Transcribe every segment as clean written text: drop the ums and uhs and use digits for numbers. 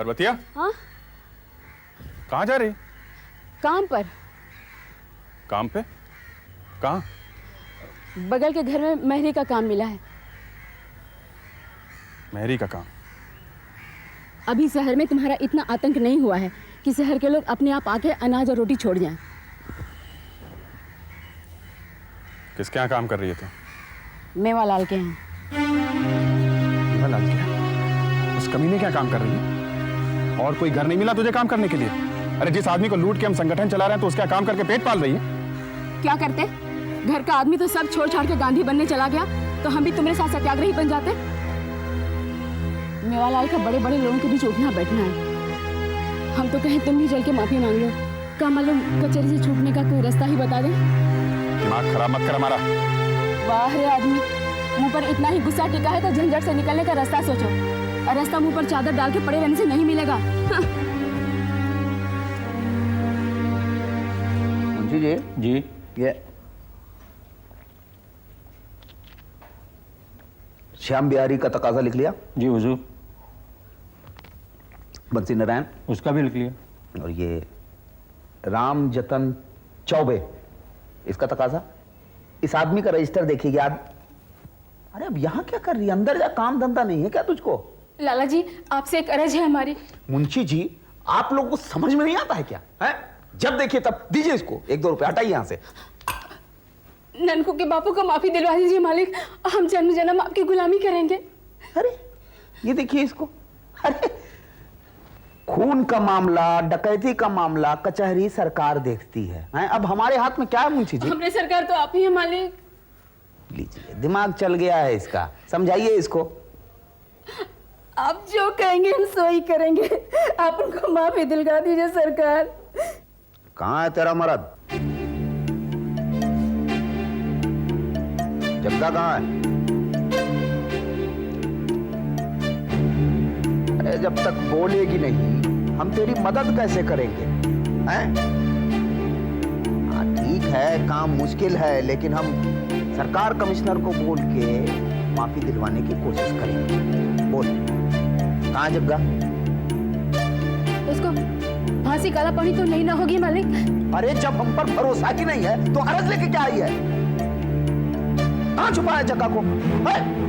पर्वतिया। हाँ? कहाँ जा रही? काम पर। काम पे? कहाँ? बगल के घर में मेहरी का काम मिला है। मेहरी का काम? अभी शहर में तुम्हारा इतना आतंक नहीं हुआ है कि शहर के लोग अपने आप आके अनाज और रोटी छोड़ जाएं। किसके यहाँ काम कर रही है तू? मेवालाल के हैं। मेवालाल के यहाँ? उस कमीने क्या काम कर रही है? और कोई घर नहीं मिला तुझे काम करने के लिए? अरे जिस आदमी को लूट के हम संगठन चला रहे हैं तो उसका काम करके पेट पाल रही है। क्या करते? घर का आदमी तो सब छोड़ छाड़ के गांधी बनने चला गया, तो हम भी तुम्हारे साथ सत्याग्रही बन जाते। मेवालाल का बड़े बड़े लोगों के बीच उठना बैठना है। हम तो कहें तुम भी चल के माफी मांग लो। क्या मालूम कचहरी से छूटने का कोई रास्ता ही बता दे। दिमाग खराब मत कर हमारा। वाह रे आदमी, मुंह पर इतना ही गुस्सा टिका है तो झंझट से निकलने का रास्ता सोचो। और रास्ता मुंह पर चादर डाल के पड़े रहने से नहीं मिलेगा। मुंशी जी। जी। ये श्याम बिहारी का तकाजा लिख लिया? जी हुजूर। बंसी नारायण? उसका भी लिख लिया। और ये राम जतन चौबे, इसका तकाजा? इस आदमी का रजिस्टर देखिए याद। अरे अब यहां क्या कर रही है? अंदर जा, काम धंधा नहीं है क्या तुझको? लाला जी, आपसे एक अर्ज है हमारी। मुंशी जी, आप लोगों को समझ में नहीं आता है क्या? है? जब देखिए तब दीजिए इसको 1-2 रुपए, हटाइए यहां से। ननकू के बापू को माफी दिलवा दीजिए मालिक, हम जन्म जन्म आपकी गुलामी करेंगे। अरे ये देखिए इसको। अरे खून का मामला, डकैती का मामला कचहरी सरकार देखती है, हैं? अब हमारे हाथ में क्या है मुंशी जी? हमने सरकार तो आप ही है मालिक। लीजिए, दिमाग चल गया है इसका, समझाइए इसको। आप जो कहेंगे हम सो ही करेंगे। आप उनको माफी दिलवा दीजिए सरकार। कहाँ है तेरा मर्द? जग्गा कहाँ है? अरे जब तक बोलेगी नहीं हम तेरी मदद कैसे करेंगे? हैं? हाँ ठीक है, काम मुश्किल है, लेकिन हम सरकार कमिश्नर को बोल के माफी दिलवाने की कोशिश करेंगे। बोल, कहाँ जग्गा? उसको फांसी काला पानी तो नहीं ना होगी मालिक? अरे जब हम पर भरोसा ही नहीं है तो अरज लेके क्या आई है? कहाँ छुपा है जग्गा को? है?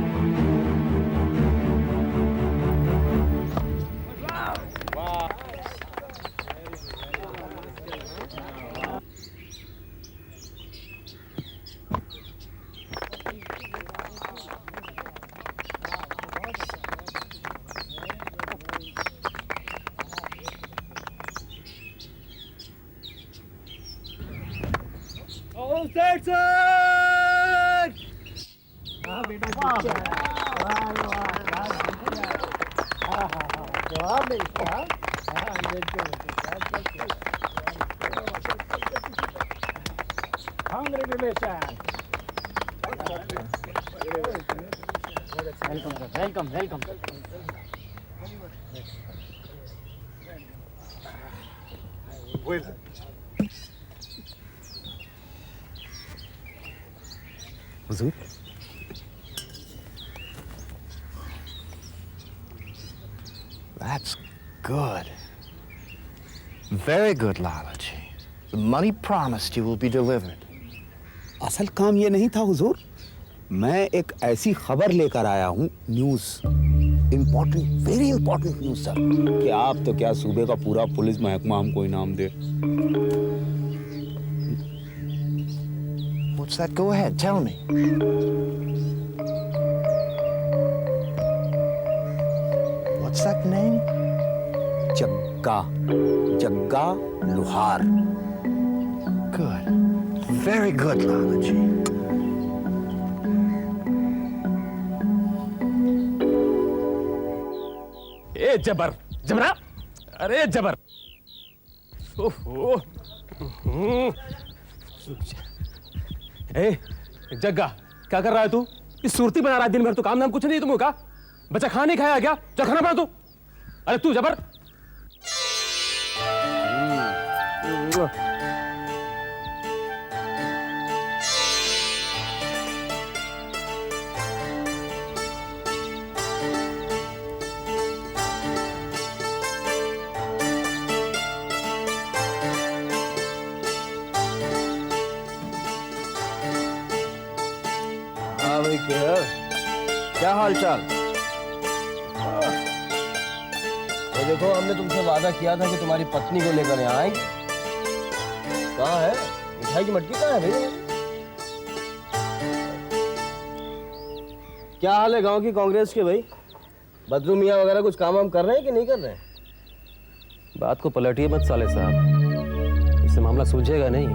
Welcome. Hazur, That's good. Very good, Lalaji. The money promised you will be delivered. असल काम ये नहीं था हुजूर, मैं एक ऐसी खबर लेकर आया हूँ, news, important, very important news sir, कि आप तो क्या सूबे का पूरा पुलिस महकमा हमको इनाम दे। What's that? Go ahead, tell me. What's that name? जग्गा, जग्गा लोहार। Good. Very good, Lalaji. ए जबर जबरा, अरे जबर। ओहो। ए जग्गा, क्या कर रहा है तू? इस सूरती बना रहा है दिन भर, तू काम नाम कुछ नहीं तुमको का? बच्चा खाना नहीं खाया क्या? जो खाना बना तू। अरे तू जबर। क्या हाल चाल? तो देखो, हमने तुमसे वादा किया था कि तुम्हारी पत्नी को लेकर यहाँ आएंगे। कहाँ है मिठाई की मटकी? कहाँ है भैया? क्या हाल है गांव की कांग्रेस के भाई? बदरू मियाँ वगैरह कुछ काम वाम कर रहे हैं कि नहीं कर रहे हैं? बात को पलटिए मत साले साहब, इससे मामला सुलझेगा नहीं।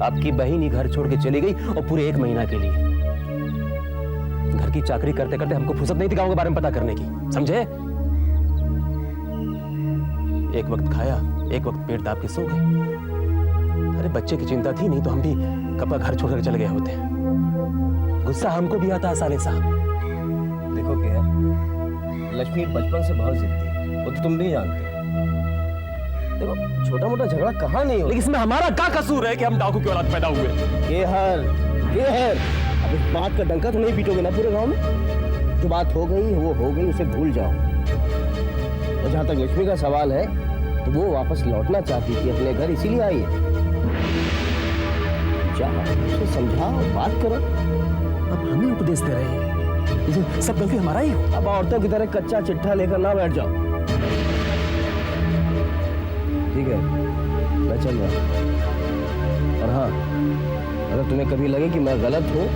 आपकी बहन ही घर छोड़ के चली गई और पूरे 1 महीना के लिए। घर की चाकरी करते करते हमको फुर्सत नहीं थी गांव के बारे में पता करने की, समझे? एक वक्त खाया, एक वक्त पेट दाब के सो गए। अरे बच्चे की चिंता थी नहीं तो हम भी कब का घर छोड़कर चले गए होते। गुस्सा हमको भी आता है साले साहब। देखो क्या, लक्ष्मी बचपन से बहुत जिद्दी है, वो तो तुम भी जानते हो। देखो, छोटा मोटा झगड़ा कहाँ नहीं हो, लेकिन इसमें हमारा क्या कसूर है कि हम डाकू की औलाद पैदा हुए? ये हर अब इस बात का डंका तो नहीं पीटोगे ना पूरे गांव में? जो बात हो गई वो हो गई, उसे भूल जाओ। और जहां तक लक्ष्मी का सवाल है, तो वो वापस लौटना चाहती थी अपने घर, इसीलिए आई है। जाओ उसे समझाओ, बात करो। अब हमें उपदेश दे रहे हैं, सब गलती हमारा ही हो। अब औरतों की तरह कच्चा चिट्ठा लेकर ना बैठ जाओ। ठीक है, मैं चल रहा हूं। और हाँ, अगर तुम्हें कभी लगे कि मैं गलत हूं,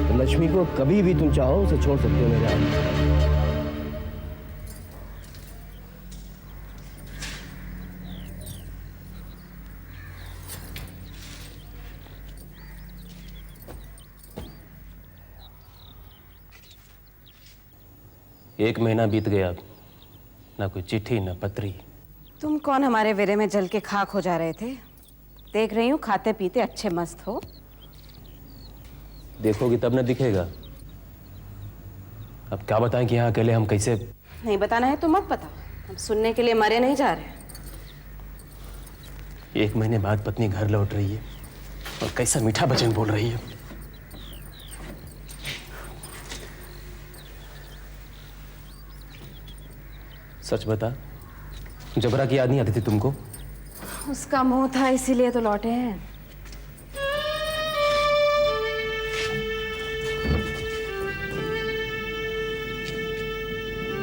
तो लक्ष्मी को कभी भी तुम चाहो उसे छोड़ सकते हो मेरे आगे। एक महीना बीत गया, ना कोई चिट्ठी ना पत्री। तुम कौन हमारे वेरे में जल के खाक हो जा रहे थे? देख रही हूँ खाते पीते अच्छे मस्त हो। देखोगी तब न दिखेगा। अब क्या बताएं कि यहाँ अकेले हम कैसे? नहीं बताना है तो मत बता, हम सुनने के लिए मरे नहीं जा रहे। 1 महीने बाद पत्नी घर लौट रही है और कैसा मीठा वचन बोल रही है। सच बता, जबरा की याद नहीं आती थी तुमको? उसका मुंह था इसीलिए तो लौटे हैं।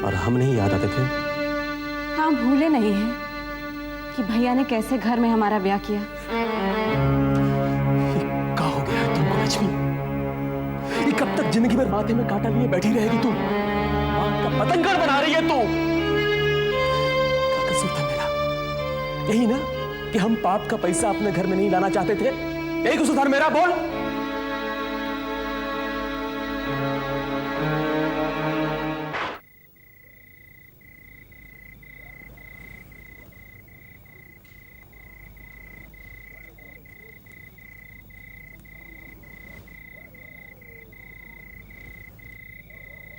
और हम नहीं याद आते थे? हाँ, भूले नहीं हैं कि भैया ने कैसे घर में हमारा ब्याह किया। क्या हो गया है तुमको लक्ष्मी? ये कब तक जिंदगी भर माथे में कांटा लिए बैठी रहेगी तू? बात का पतंगड़ बना रही है तू। क्या कसूर था मेरा? यही ना कि हम पाप का पैसा अपने घर में नहीं लाना चाहते थे? यही कसूर था मेरा? बोल।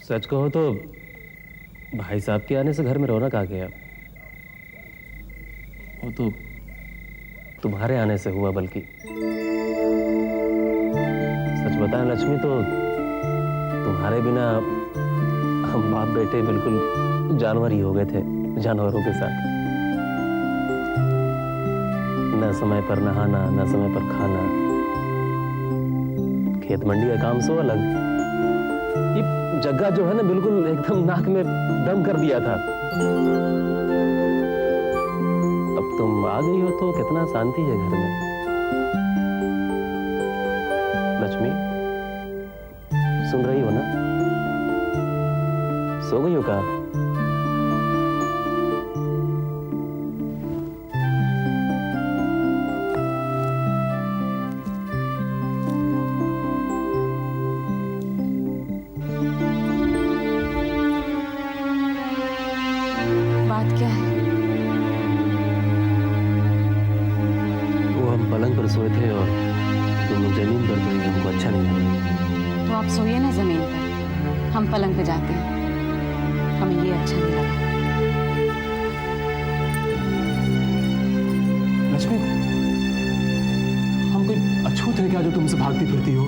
सच कहो तो भाई साहब के आने से घर में रौनक आ गया। वो तो तुम्हारे आने से हुआ। बल्कि सच बताएं लक्ष्मी, तो तुम्हारे बिना हम बाप बेटे बिल्कुल जानवर ही हो गए थे, जानवरों के साथ। न समय पर नहाना, न समय पर खाना, खेत मंडी का काम सो अलग। ये जगह जो है ना, बिल्कुल एकदम नाक में दम कर दिया था। अब तुम आ गई हो तो कितना शांति है घर में। लक्ष्मी, सुन रही हो ना? सो गई हो क्या? बात क्या है? वो हम पलंग पर सोए थे और तुम जमीन पर सोई, हमको अच्छा नहीं लगा। तो आप सोइए ना जमीन पर, हम पलंग पे जाते हैं। हमें ये अच्छा नहीं लगा। लक्ष्मी, हम कोई अछूत है क्या जो तुमसे भागती फिरती हो?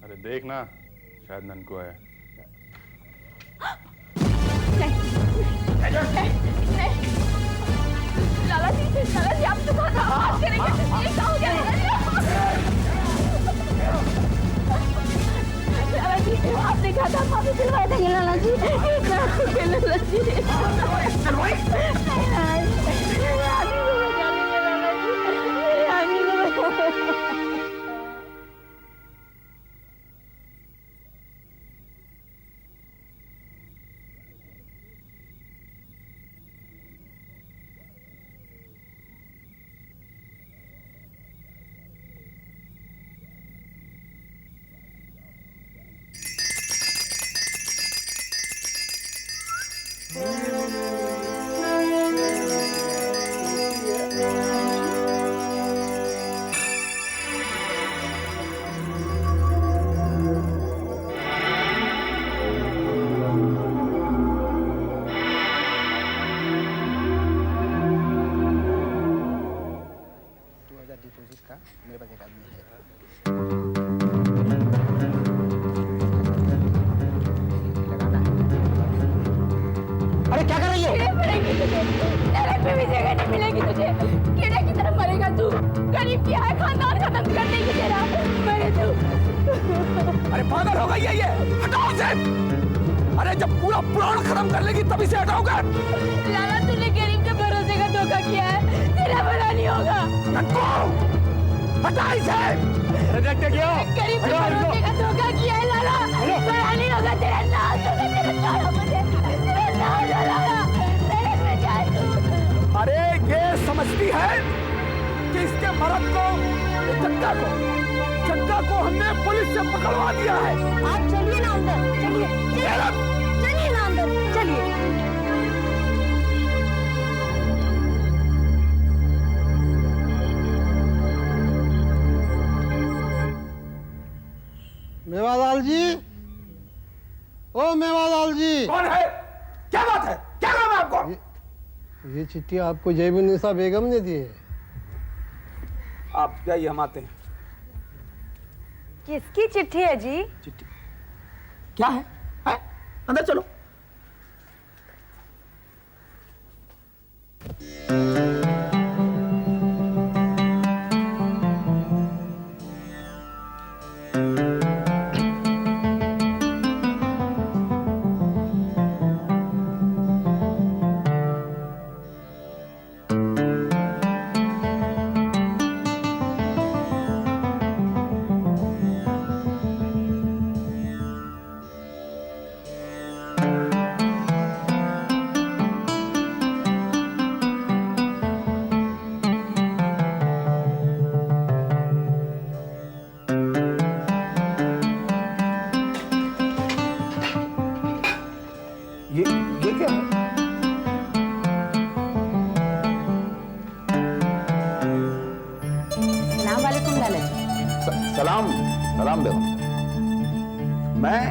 अरे देख ना, शायद ननको है। लाला जी आप तो बहुत आवाज करेंगे। ये क्या हो गया? लाला जी आपने कहा था माफी दिलवा देंगे। लाला जी लाला जी अरे क्या कर रही है? नरक में भी जगह नहीं मिलेगी तुझे। कीड़े की तरफ मरेगा तू। गरीब की आय खानदान खत्म कर देगी तेरा। मरे तू। अरे पागल हो गई है ये, हटाओ इसे। अरे जब पूरा पुराण खत्म कर लेगी तभी से हटाओगे। लाला तूने गरीब के भरोसे का धोखा किया है, तेरा भला नहीं होगा। हटा इसे। गरीब के भरोसे का धोखा किया है लाला, भला नहीं होगा तेरा नाश होगा, तेरा छोड़ो मुझे, तेरा नाश हो लाला। नरक में जाए तू। अरे ये समझती है कि इसके मर्द को, चक्का को हमने पुलिस से पकड़वा दिया है। आप चलिए ना अंदर, चलिए ना अंदर, चलिए। मेवालाल जी, ओ मेवालाल जी, कौन है? क्या बात है? क्या नाम है आपको? ये चिट्ठी आपको जैबुन्निसा बेगम ने दी है। आप जाइए, हम आते हैं। किसकी चिट्ठी है जी? चिट्ठी क्या है? अंदर चलो। ये क्या है? सलाम वालेकुम लाला जी। सलाम सलाम बेगम। मैं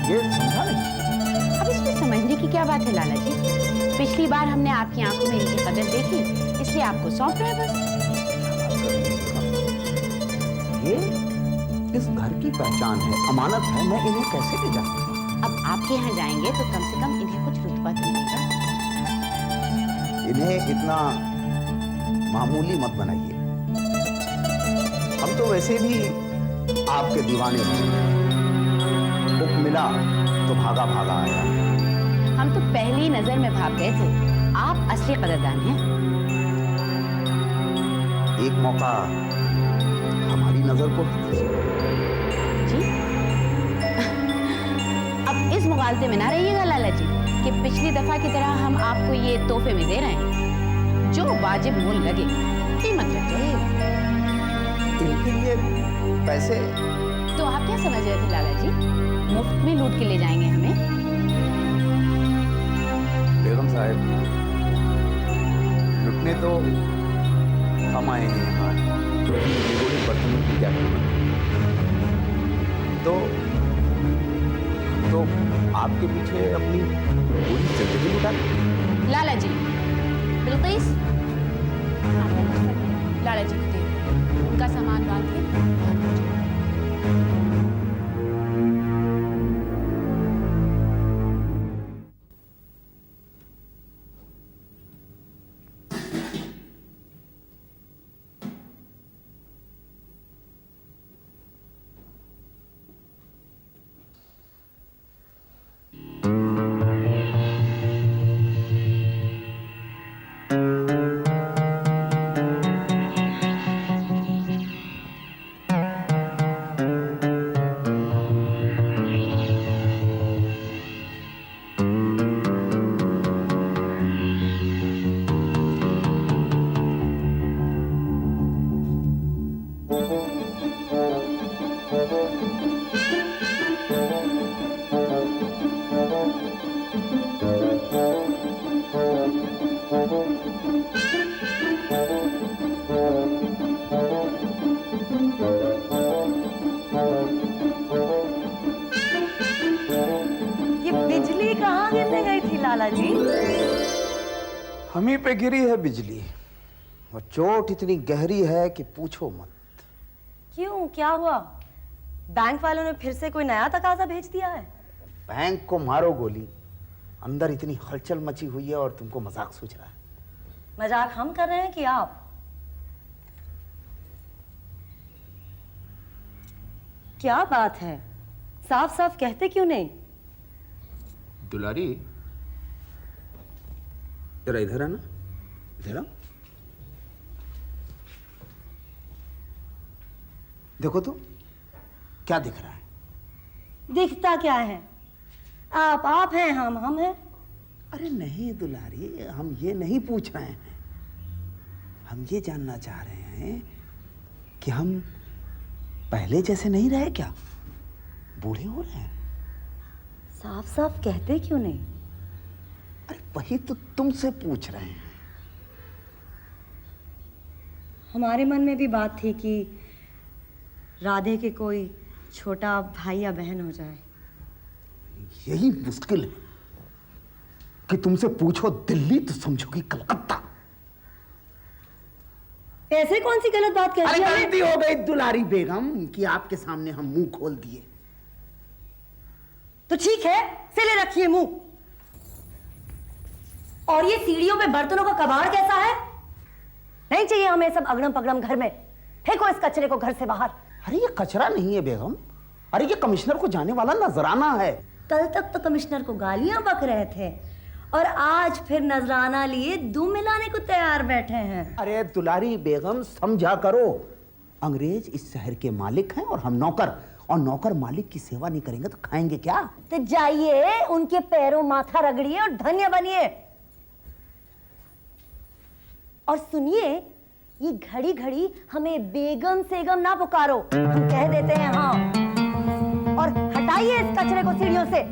ये समझा नहीं। अब इसमें समझने की क्या बात है लाला जी? पिछली बार हमने आपकी आंखों में इनकी कदर देखी, इसलिए आपको सौंप रहे हैं बस। ये इस घर की पहचान है, अमानत है, मैं इन्हें कैसे ले जाऊं? अब आपके यहाँ जाएंगे तो कम से कम इन्हें कुछ रुतबा तो मिलेगा। इन्हें इतना मामूली मत बनाइए। हम तो वैसे भी आपके दीवाने हैं। हुक्म मिला तो भागा भागा आया। हम तो पहली नजर में भाग गए थे, आप असली कदरदान हैं। एक मौका हमारी नजर को दीजिए। जी अब इस मुगालते में ना रहिएगा लाला जी कि पिछली दफा की तरह हम आपको ये तोहफे में दे रहे हैं। जो वाजिब मोल लगे कीमत रख जाइएगा। इनके लिए पैसे तो आप क्या समझ रहे थे लाला जी? मुफ्त में लूट के ले जाएंगे हमें? बेगम साहब, लुटने तो हम आए हैं यहाँ, बर्तनों की क्या कीमत? तो आपके पीछे अपनी पूरी जिंदगी लुटा दी। लाला जी बिल्किस लाला जी को दे उनका सामान बांध के बाहर भेजो। जी? हम ही पे गिरी है बिजली और चोट इतनी गहरी है कि पूछो मत। क्यों, क्या हुआ? बैंक वालों ने फिर से कोई नया तकाजा भेज दिया है? बैंक को मारो गोली, अंदर इतनी हलचल मची हुई है और तुमको मजाक सूझ रहा है। मजाक हम कर रहे हैं कि आप? क्या बात है, साफ साफ कहते क्यों नहीं? दुलारी, जरा इधर आना, इधर आओ। देखो तो क्या दिख रहा है? दिखता क्या है? आप हैं, हम हैं। अरे नहीं दुलारी, हम ये नहीं पूछ रहे हैं। हम ये जानना चाह रहे हैं कि हम पहले जैसे नहीं रहे क्या? बूढ़े हो रहे हैं। साफ साफ कहते क्यों नहीं? अरे वही तो तुमसे पूछ रहे हैं। हमारे मन में भी बात थी कि राधे के कोई छोटा भाई या बहन हो जाए। यही मुश्किल है कि तुमसे पूछो दिल्ली तो समझोगी कलकत्ता। ऐसे कौन सी गलत बात कह अरे दी हमने? गलती हो गई दुलारी बेगम कि आपके सामने हम मुंह खोल दिए। तो ठीक है, सिले रखिए मुंह। और ये सीढ़ियों पे बर्तनों का कबाड़ कैसा है? नहीं चाहिए हमें सब अगड़म पगड़म घर में। फेंको इस कचरे को घर से बाहर। अरे ये कचरा नहीं है बेगम, अरे ये कमिश्नर को जाने वाला नजराना है। कल तक तो कमिश्नर को गालियां बक रहे थे और आज फिर नजराना लिए दुम मिलाने को तैयार बैठे हैं। अरे दुलारी बेगम समझा करो, अंग्रेज इस शहर के मालिक हैं और हम नौकर, और नौकर मालिक की सेवा नहीं करेंगे तो खाएंगे क्या? तो जाइए उनके पैरों माथा रगड़िए और धन्य बनिए। और सुनिए, ये घड़ी घड़ी हमें बेगम सेगम ना पुकारो, हम कह देते हैं हाँ। और हटाइए इस कचरे को सीढ़ियों से।